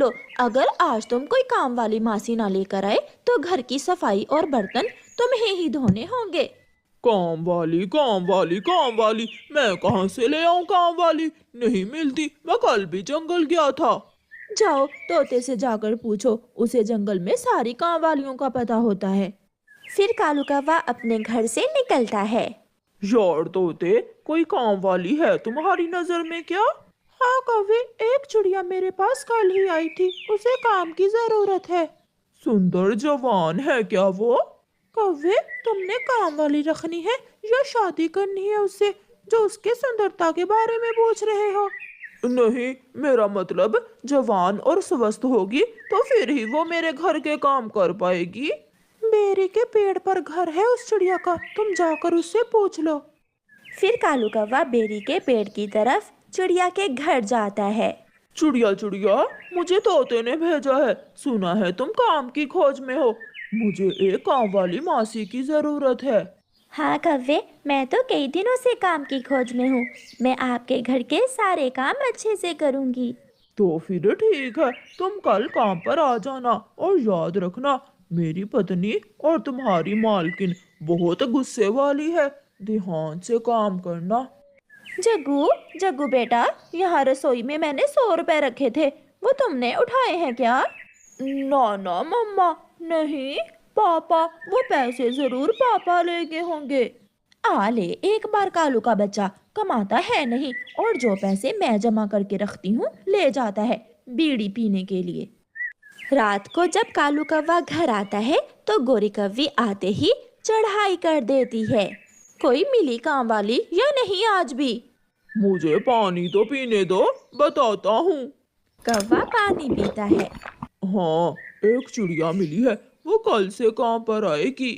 लो, अगर आज तुम कोई काम वाली मासी ना लेकर आए तो घर की सफाई और बर्तन तुम्हें ही धोने होंगे। काम वाली काम वाली काम वाली, मैं कहाँ से ले आऊं काम वाली? नहीं मिलती, मैं कल भी जंगल गया था। जाओ तोते से जाकर पूछो, उसे जंगल में सारी काम वालियों का पता होता है। फिर कालू कौवा अपने घर से निकलता है। यार तोते, कोई काम वाली है तुम्हारी नजर में क्या? हाँ कौवे, एक चिड़िया मेरे पास कल ही आई थी, उसे काम की जरूरत है। सुंदर जवान है क्या वो? कौवे, तुमने काम वाली रखनी है या शादी करनी है उससे, जो उसके सुंदरता के बारे में पूछ रहे हो? नहीं, मेरा मतलब जवान और स्वस्थ होगी तो फिर ही वो मेरे घर के काम कर पाएगी। बेरी के पेड़ पर घर है उस चिड़िया का, तुम जाकर उससे पूछ लो। फिर कालू कौवा बेरी के पेड़ की तरफ चिड़िया के घर जाता है। चिड़िया चिड़िया, मुझे तोते ने भेजा है, सुना है तुम काम की खोज में हो। मुझे एक काम वाली मासी की जरूरत है। हाँ कौवे, मैं तो कई दिनों से काम की खोज में हूँ। मैं आपके घर के सारे काम अच्छे से करूँगी। तो फिर ठीक है, तुम कल काम पर आ जाना और याद रखना, मेरी पत्नी और तुम्हारी मालकिन बहुत गुस्से वाली है, ध्यान से काम करना। जग्गू, जग्गू बेटा, यहाँ रसोई में मैंने 100 रुपए रखे थे, वो तुमने उठाए हैं क्या? ना ना मम्मा, नहीं। पापा, वो पैसे जरूर पापा ले गए होंगे। आ ले, एक बार कालू का बच्चा कमाता है नहीं, और जो पैसे मैं जमा करके रखती हूँ ले जाता है बीड़ी पीने के लिए। रात को जब कालू कौवा घर आता है तो गोरी कौवी आते ही चढ़ाई कर देती है। कोई मिली काम वाली या नहीं आज भी? मुझे पानी तो पीने दो, बताता हूँ। कौवा पानी पीता है। हाँ, एक चिड़िया मिली है, वो कल से काम पर आएगी।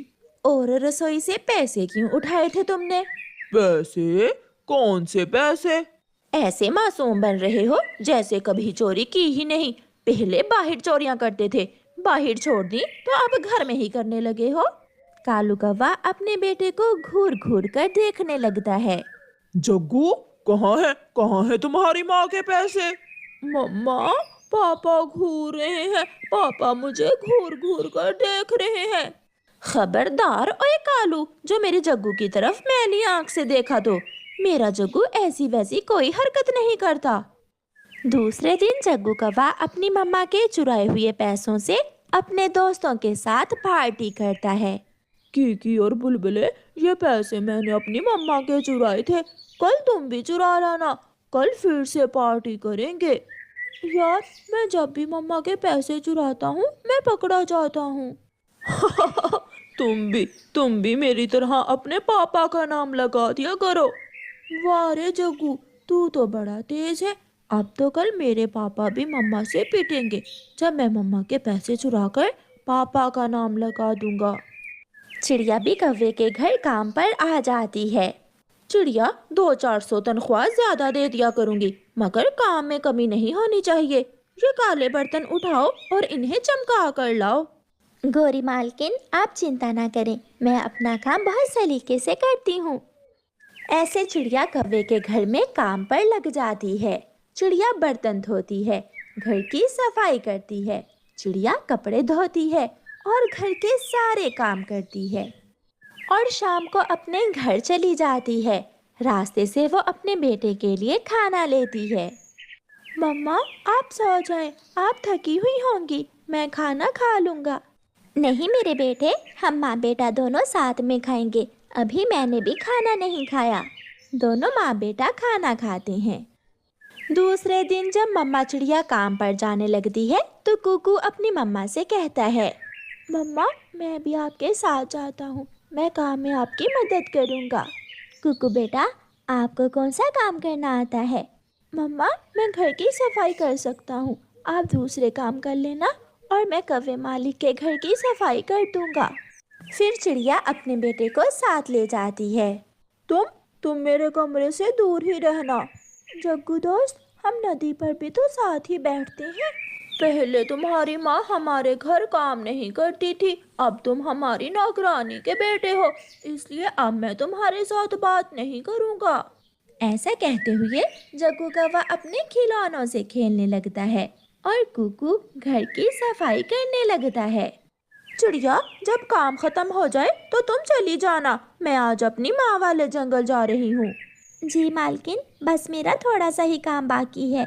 और रसोई से पैसे क्यों उठाए थे तुमने? पैसे? कौन से पैसे? ऐसे मासूम बन रहे हो जैसे कभी चोरी की ही नहीं। पहले बाहर चोरियां करते थे, बाहर छोड़ दी तो अब घर में ही करने लगे हो। कालू कौवा अपने बेटे को घूर घूर कर देखने लगता है। जग्गू, कहाँ है तुम्हारी माँ के पैसे? मम्मा, पापा घूर रहे हैं, पापा मुझे घूर घूर कर देख रहे हैं। खबरदार ओए कालू, जो मेरे जग्गू की तरफ मैली आंख से देखा तो। मेरा जग्गू ऐसी वैसी कोई हरकत नहीं करता। दूसरे दिन जग्गू कौवा अपनी मम्मा के चुराए हुए पैसों से अपने दोस्तों के साथ पार्टी करता है। कीकी और बुलबुले, ये पैसे मैंने अपनी मम्मा के चुराए थे, कल तुम भी चुरा लाना, कल फिर से पार्टी करेंगे। यार, मैं जब भी मम्मा के पैसे चुराता हूँ मैं पकड़ा जाता हूँ। तुम भी मेरी तरह अपने पापा का नाम लगा दिया करो। वाह रे जग्गू, तू तो बड़ा तेज है। अब तो कल मेरे पापा भी मम्मा से पिटेंगे जब मैं मम्मा के पैसे चुराकर पापा का नाम लगा दूंगा। चिड़िया भी कौवे के घर काम पर आ जाती है। चिड़िया, 200-400 तनख्वाह ज्यादा दे दिया करूंगी, मगर काम में कमी नहीं होनी चाहिए। ये काले बर्तन उठाओ और इन्हें चमका कर लाओ। गोरी मालकिन, आप चिंता ना करें, मैं अपना काम बहुत सलीके से करती हूँ। ऐसे चिड़िया कौवे के घर में काम पर लग जाती है। चिड़िया बर्तन धोती है, घर की सफाई करती है, चिड़िया कपड़े धोती है और घर के सारे काम करती है, और शाम को अपने घर चली जाती है। रास्ते से वो अपने बेटे के लिए खाना लेती है। मम्मा, आप सो जाएं, आप थकी हुई होंगी, मैं खाना खा लूँगा। नहीं मेरे बेटे, हम माँ बेटा दोनों साथ में खाएंगे, अभी मैंने भी खाना नहीं खाया। दोनों माँ बेटा खाना खाते हैं। दूसरे दिन जब मम्मा चिड़िया काम पर जाने लगती है तो कुकू अपनी मम्मा से कहता है, मम्मा, मैं भी आपके साथ जाता हूँ, मैं काम में आपकी मदद करूँगा। कुकू बेटा, आपको कौन सा काम करना आता है? मम्मा, मैं घर की सफाई कर सकता हूँ, आप दूसरे काम कर लेना और मैं कौवे मालिक के घर की सफाई कर दूँगा। फिर चिड़िया अपने बेटे को साथ ले जाती है। तुम मेरे कमरे से दूर ही रहना। जग्गू दोस्त, हम नदी पर भी तो साथ ही बैठते हैं। पहले तुम्हारी माँ हमारे घर काम नहीं करती थी, अब तुम हमारी नौकरानी के बेटे हो, इसलिए अब मैं तुम्हारे साथ बात नहीं करूँगा। ऐसा कहते हुए जग्गू कौवा अपने खिलौनों से खेलने लगता है। और कुकू घर की सफाई करने लगता है। चिड़िया, जब काम खत्म हो जाए तो तुम चली जाना, मैं आज अपनी माँ वाले जंगल जा रही हूँ। जी मालकिन, बस मेरा थोड़ा सा ही काम बाकी है।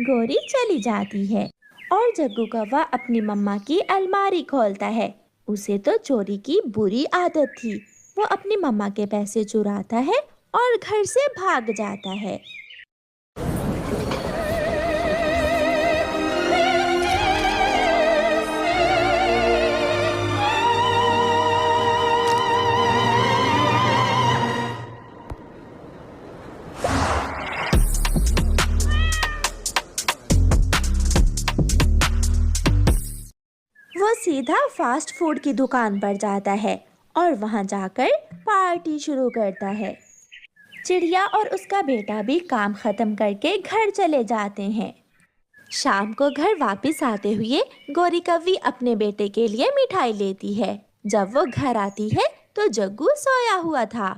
गोरी चली जाती है और जग्गू कौवा अपनी मम्मा की अलमारी खोलता है। उसे तो चोरी की बुरी आदत थी। वो अपनी मम्मा के पैसे चुराता है और घर से भाग जाता है। वो सीधा फास्ट फूड की दुकान पर जाता है और वहां जाकर पार्टी शुरू करता है। चिड़िया और उसका बेटा भी काम खत्म करके घर चले जाते हैं। शाम को घर वापस आते हुए गौरी कव्वी अपने बेटे के लिए मिठाई लेती है। जब वो घर आती है तो जग्गू सोया हुआ था।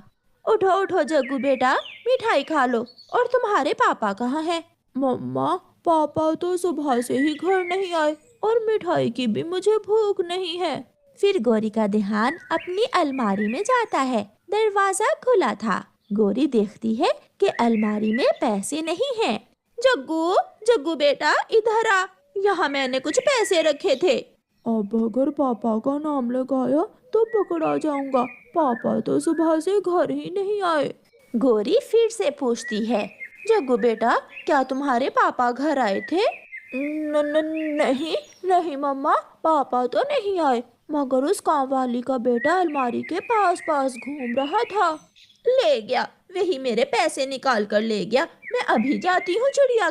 उठो उठो जग्गू बेटा, मिठाई खा लो। और तुम्हारे पापा कहाँ हैं? मम्मा, पापा तो सुबह से ही घर नहीं आए और मिठाई की भी मुझे भूख नहीं है। फिर गौरी का ध्यान अपनी अलमारी में जाता है। दरवाजा खुला था। गौरी देखती है कि अलमारी में पैसे नहीं हैं। जग्गू, जग्गू बेटा, इधर आ, यहाँ मैंने कुछ पैसे रखे थे। अब अगर पापा का नाम लगाया तो पकड़ा जाऊंगा। पापा तो सुबह से घर ही नहीं आए। गौरी फिर से पूछती है, जग्गू बेटा, क्या तुम्हारे पापा घर आए थे? नहीं नहीं मम्मा, पापा तो नहीं आए, मगर उस काम वाली का बेटा अलमारी के पास पास घूम रहा था। ले गया, वही मेरे पैसे निकाल कर ले गया। मैं अभी जाती हूँ चिड़िया